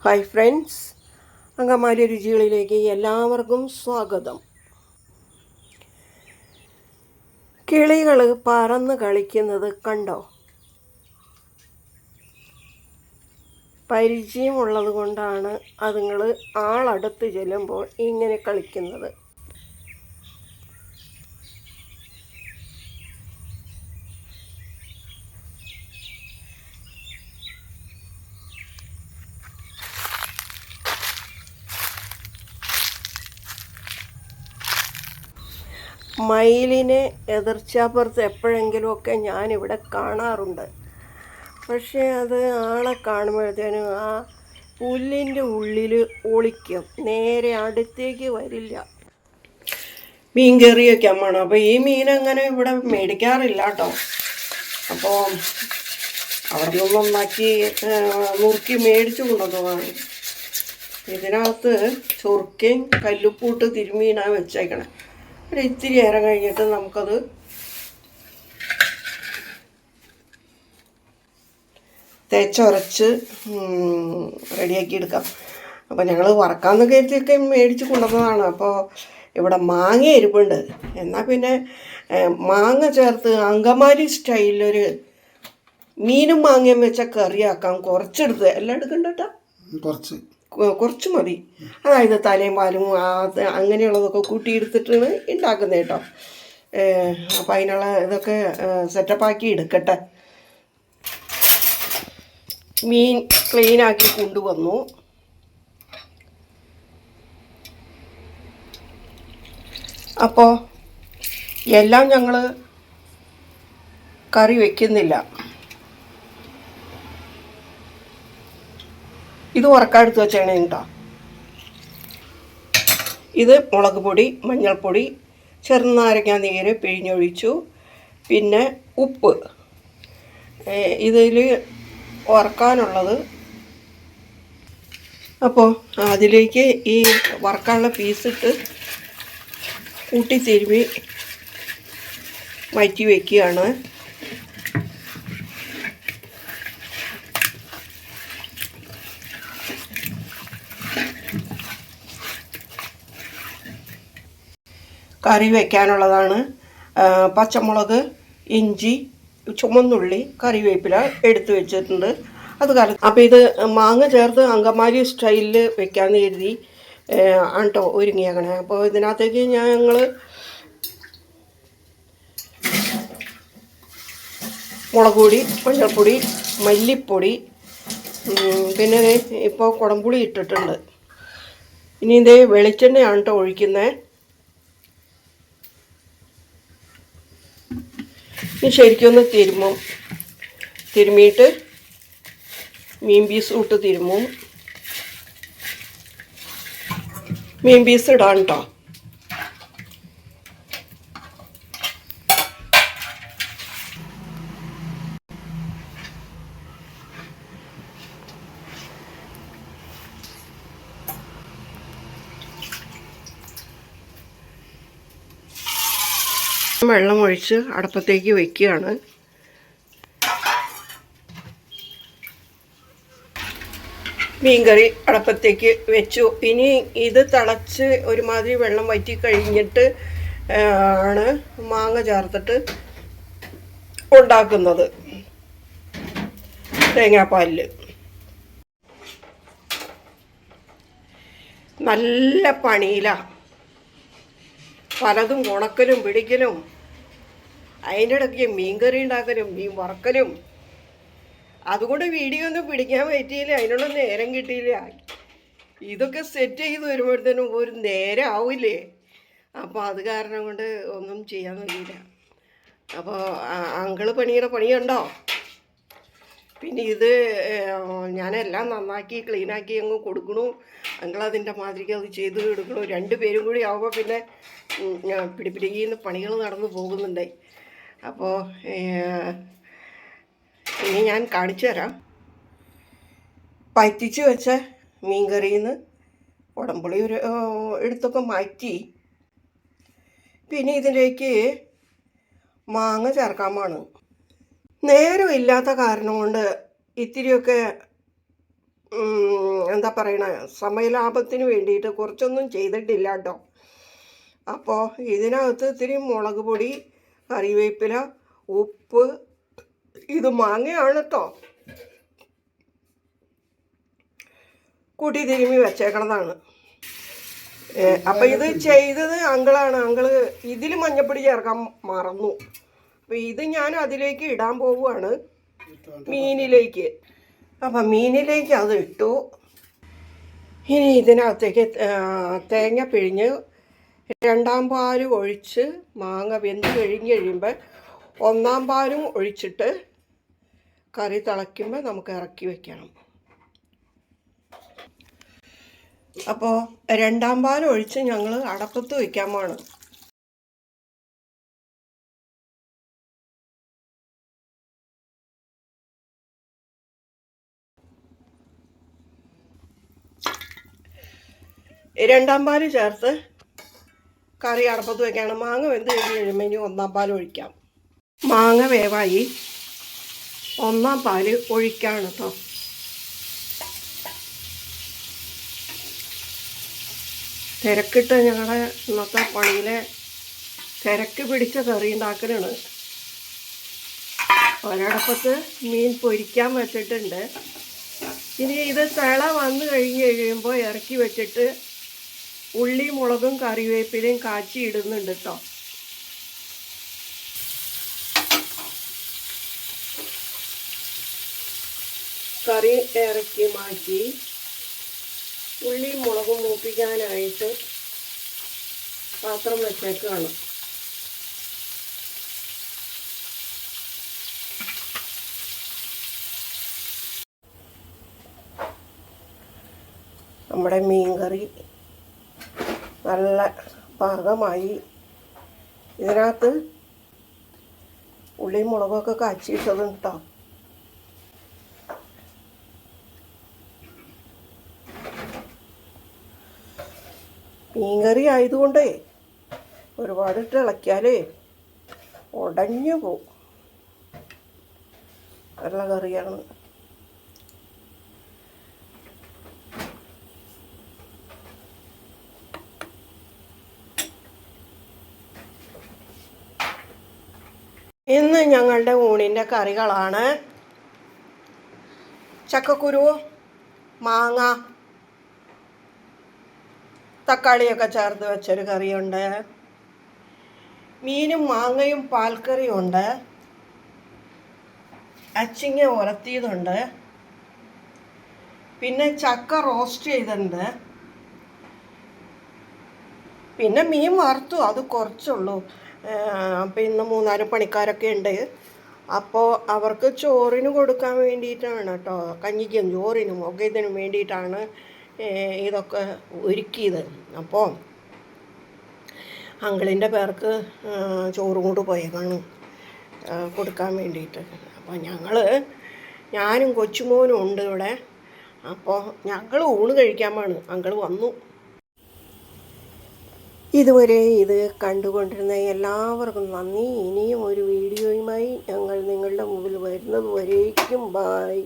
Hi friends, Angamaly രുചികളിലേക്ക് എല്ലാവർക്കും സ്വാഗതം. കിളികൾ പറന്ന് കളിക്കുന്നത് കണ്ടോ? പരിചയമുള്ളത് കൊണ്ടാണ് അതുങ്ങൾ ആളടുത്ത് ചെല്ലുമ്പോൾ ഇങ്ങനെ കളിക്കുന്നത്. മയിലിനെ എതിർച്ചാപ്പുറത്ത് എപ്പോഴെങ്കിലുമൊക്കെ ഞാനിവിടെ കാണാറുണ്ട്. പക്ഷേ അത് ആളെ കാണുമ്പോഴത്തേനും ആ പുല്ലിൻ്റെ ഉള്ളിൽ ഒളിക്കും, നേരെ അടുത്തേക്ക് വരില്ല. മീൻ കറി വയ്ക്കാൻ വേണം. അപ്പോൾ ഈ മീൻ അങ്ങനെ ഇവിടെ മേടിക്കാറില്ല കേട്ടോ. അപ്പോൾ അവിടെ നിന്ന് നന്നാക്കി നുറുക്കി മേടിച്ചു കൊണ്ടുവന്നതാണ്. ഇതിനകത്ത് ചൊറുക്കയും കല്ലുപ്പൂട്ട് തിരുമീനാണ് വെച്ചേക്കണേ. ഒരു ഇത്തിരി നേരം കഴിഞ്ഞിട്ട് നമുക്കത് തേച്ചൊരച്ച് റെഡിയാക്കി എടുക്കാം. അപ്പോൾ ഞങ്ങൾ വറക്കാമെന്ന് കരുതിയൊക്കെ മേടിച്ച് കൊണ്ടുവന്നതാണ്. അപ്പോൾ ഇവിടെ മാങ്ങ ഇരിപ്പുണ്ട്. എന്നാൽ പിന്നെ മാങ്ങ ചേർത്ത് അങ്കമാലി സ്റ്റൈലിലൊരു മീനും മാങ്ങയും വെച്ച കറിയാക്കാം. കുറച്ചെടുത്ത് എല്ലാം എടുക്കണ്ട കേട്ടോ, കുറച്ച് മതി. അതായത് തലയും പാലും അങ്ങനെയുള്ളതൊക്കെ കൂട്ടിയെടുത്തിട്ടാണ് ഉണ്ടാക്കുന്നത് കേട്ടോ. അപ്പം അതിനുള്ള ഇതൊക്കെ സെറ്റപ്പാക്കി എടുക്കട്ടെ. മീൻ ക്ലീനാക്കി കൊണ്ടുവന്നു. അപ്പോൾ എല്ലാം ഞങ്ങൾ കറി വയ്ക്കുന്നില്ല. ഇത് ഉറക്കാടുത്ത് വെച്ചാണ് കേട്ടോ. ഇത് മുളക് പൊടി, മഞ്ഞൾപ്പൊടി, ചെറുനാരങ്ങ നീര് പിഴിഞ്ഞൊഴിച്ചു, പിന്നെ ഉപ്പ്. ഇതിൽ വറക്കാനുള്ളത്. അപ്പോൾ അതിലേക്ക് ഈ വറക്കാനുള്ള പീസിട്ട് കൂട്ടി തിരുമ്മി മാറ്റി വയ്ക്കുകയാണ്. കറി വയ്ക്കാനുള്ളതാണ്. പച്ചമുളക്, ഇഞ്ചി, ചുമന്നുള്ളി, കറിവേപ്പില എടുത്തു വെച്ചിട്ടുണ്ട്. അത് അപ്പോൾ ഇത് മാങ്ങ ചേർത്ത് അങ്കമാലി സ്റ്റൈലിൽ വെക്കാമെന്ന് കരുതി ആട്ടോ ഒരുങ്ങിയേക്കണേ. അപ്പോൾ ഇതിനകത്തേക്ക് ഞങ്ങൾ മുളക് പൊടി, മഞ്ഞൾപ്പൊടി, മല്ലിപ്പൊടി, പിന്നെ ഇപ്പോൾ കുടംപുളി ഇട്ടിട്ടുണ്ട്. ഇനി ഇതേ വെളിച്ചെണ്ണയാണ് കേട്ടോ ഒഴിക്കുന്നത്. ഇനി ശരിക്കൊന്ന് തിരുമ്മിയിട്ട് മീൻ പീസ് ഇട്ട് തിരുമ്മും. മീൻ പീസ് ഇടാൻ കേട്ടോ. വെള്ളം ഒഴിച്ച് അടുപ്പത്തേക്ക് വയ്ക്കുകയാണ്. മീൻകറി അടുപ്പത്തേക്ക് വെച്ചു. ഇനി ഇത് തിളച്ച് ഒരുമാതിരി വെള്ളം വറ്റി കഴിഞ്ഞിട്ട് ആണ് മാങ്ങ ചേർത്തിട്ട് ഉണ്ടാക്കുന്നത്, തേങ്ങാപ്പാലിൽ. നല്ല പണിയിലാണ്. പലതും ഉണക്കലും പിടിക്കലും, അതിൻ്റെ ഇടയ്ക്ക് മീൻകറി ഉണ്ടാക്കലും മീൻ വറക്കലും. അതുകൊണ്ട് വീഡിയോ ഒന്നും പിടിക്കാൻ പറ്റിയില്ല, അതിനുള്ള നേരം കിട്ടിയില്ല. ഇതൊക്കെ സെറ്റ് ചെയ്ത് വരുമ്പോഴത്തേനും ഒരു നേരം ആവില്ലേ. അപ്പോൾ അത് കാരണം കൊണ്ട് ഒന്നും ചെയ്യാൻ കഴിയില്ല. അപ്പോൾ അങ്കിള് പണിയുടെ പണിയുണ്ടോ. പിന്നെ ഇത് ഞാനെല്ലാം നന്നാക്കി ക്ലീനാക്കി അങ്ങ് കൊടുക്കണു. അങ്കിളതിൻ്റെ മാതിരിക്ക് അത് ചെയ്ത് എടുക്കണു. 2 പേരും കൂടി ആവുമ്പോൾ പിന്നെ പിടിപിടിക്കുന്ന പണികൾ നടന്നു പോകുന്നുണ്ടായി. അപ്പോൾ ഇനി ഞാൻ കാണിച്ചു തരാം. പറ്റിച്ച് വെച്ച മീൻ കറിയിൽ നിന്ന് കുടംപുളി എടുത്തൊക്കെ മാറ്റി. പിന്നെ ഇതിലേക്ക് മാങ്ങ ചേർക്കാമാണ്. നേരമില്ലാത്ത കാരണം കൊണ്ട് ഇത്തിരിയൊക്കെ എന്താ പറയണ സമയലാഭത്തിന് വേണ്ടിയിട്ട് കുറച്ചൊന്നും ചെയ്തിട്ടില്ല കേട്ടോ. അപ്പോൾ ഇതിനകത്ത് ഇത്തിരി മുളക് പൊടി, കറിവേപ്പില, ഉപ്പ്, ഇത് മാങ്ങയാണ് കേട്ടോ, കൂട്ടി തിരുമ്മി വെച്ചേക്കണതാണ്. അപ്പം ഇത് ചെയ്തത് അങ്കിളാണ്. അങ്കിള് ഇതിൽ മഞ്ഞപ്പൊടി ചേർക്കാൻ മറന്നു. അപ്പം ഇത് ഞാൻ അതിലേക്ക് ഇടാൻ പോവുകയാണ്, മീനിലേക്ക്. അപ്പം മീനിലേക്ക് അത് ഇട്ടു. ഇനി ഇതിനകത്തേക്ക് തേങ്ങ പിഴിഞ്ഞ് 2ാം പാൽ ഒഴിച്ച് മാങ്ങ വെന്ത് കഴിയുമ്പോൾ 1ാം പാലും ഒഴിച്ചിട്ട് കറി തിളയ്ക്കുമ്പോൾ നമുക്ക് ഇറക്കി വയ്ക്കണം. അപ്പോൾ 2ാം പാൽ ഒഴിച്ച് ഞങ്ങൾ അടപ്പത്ത് വയ്ക്കാൻ പോവാണ്. രണ്ടാം പാൽ ചേർത്ത് കറി അടപ്പത്ത് വയ്ക്കാണ്. മാങ്ങ വെന്ത് കഴിയുമ്പോൾ ഇനി 1ാം പാൽ ഒഴിക്കാം. മാങ്ങ വേവായി, 1ാം പാൽ ഒഴിക്കാണ് കേട്ടോ. തിരക്കിട്ട് ഞങ്ങളുടെ ഇന്നത്തെ പണിയിലെ തിരക്ക് പിടിച്ച കറി ഉണ്ടാക്കലാണ്. ഒരടപ്പത്ത് മീൻ പൊരിക്കാൻ വെച്ചിട്ടുണ്ട്. ഇനി ഇത് തിള വന്ന് കഴിയുമ്പോൾ ഇറക്കി വെച്ചിട്ട് ഉള്ളി, മുളകും കറിവേപ്പിലയും കാച്ചി ഇടുന്നുണ്ട് കേട്ടോ. കറി ഇറക്കി മാറ്റി ഉള്ളി മുളകും മൂപ്പിക്കാനായിട്ട് പാത്രം വെച്ചേക്കാണ്. നമ്മുടെ മീൻകറി നല്ല പാകമായി. ഇതിനകത്ത് ഉള്ളിയും മുളകൊക്കെ കാച്ചിയിട്ടതും കേട്ടോ. മീൻകറി ആയതുകൊണ്ടേ ഒരുപാടിട്ട് ഇളക്കിയാലേ ഉടഞ്ഞു പോവും. നല്ല കറിയാണ്. ഇന്ന് ഞങ്ങളുടെ ഊണിൻ്റെ കറികളാണ് ചക്കക്കുരു, മാങ്ങ, തക്കാളിയൊക്കെ ചേർത്ത് വെച്ചൊരു കറിയുണ്ട്, മീനും മാങ്ങയും പാൽക്കറിയുണ്ട്, അച്ചിങ്ങ ഉലത്തിയതുണ്ട്, പിന്നെ ചക്ക റോസ്റ്റ് ചെയ്തിട്ടുണ്ട്, പിന്നെ മീൻ വറുത്തു, അത് കുറച്ചുള്ളൂ. അപ്പം ഇന്ന് 3-4 പണിക്കാരൊക്കെ ഉണ്ട്. അപ്പോൾ അവർക്ക് ചോറിന് കൊടുക്കാൻ വേണ്ടിയിട്ടാണ് കേട്ടോ, കഞ്ഞിക്കും ചോറിനും ഒക്കെ ഇതിനും വേണ്ടിയിട്ടാണ് ഇതൊക്കെ ഒരുക്കിയത്. അപ്പോൾ അങ്കിളിൻ്റെ പേർക്ക് ചോറും കൊണ്ട് പോയേക്കാണ് കൊടുക്കാൻ വേണ്ടിയിട്ട്. അപ്പോൾ ഞാനും കൊച്ചുമോനും ഉണ്ട് ഇവിടെ. അപ്പോൾ ഞങ്ങൾ ഊണ് കഴിക്കാൻ പോവാണ്. അങ്കിൾ വന്നു. ഇതുവരെ ഇത് കണ്ടുകൊണ്ടിരുന്ന എല്ലാവർക്കും നന്ദി. ഇനിയും ഒരു വീഡിയോയുമായി ഞങ്ങൾ നിങ്ങളുടെ മുമ്പിൽ വരുന്നത് വരേക്കും ബായ്.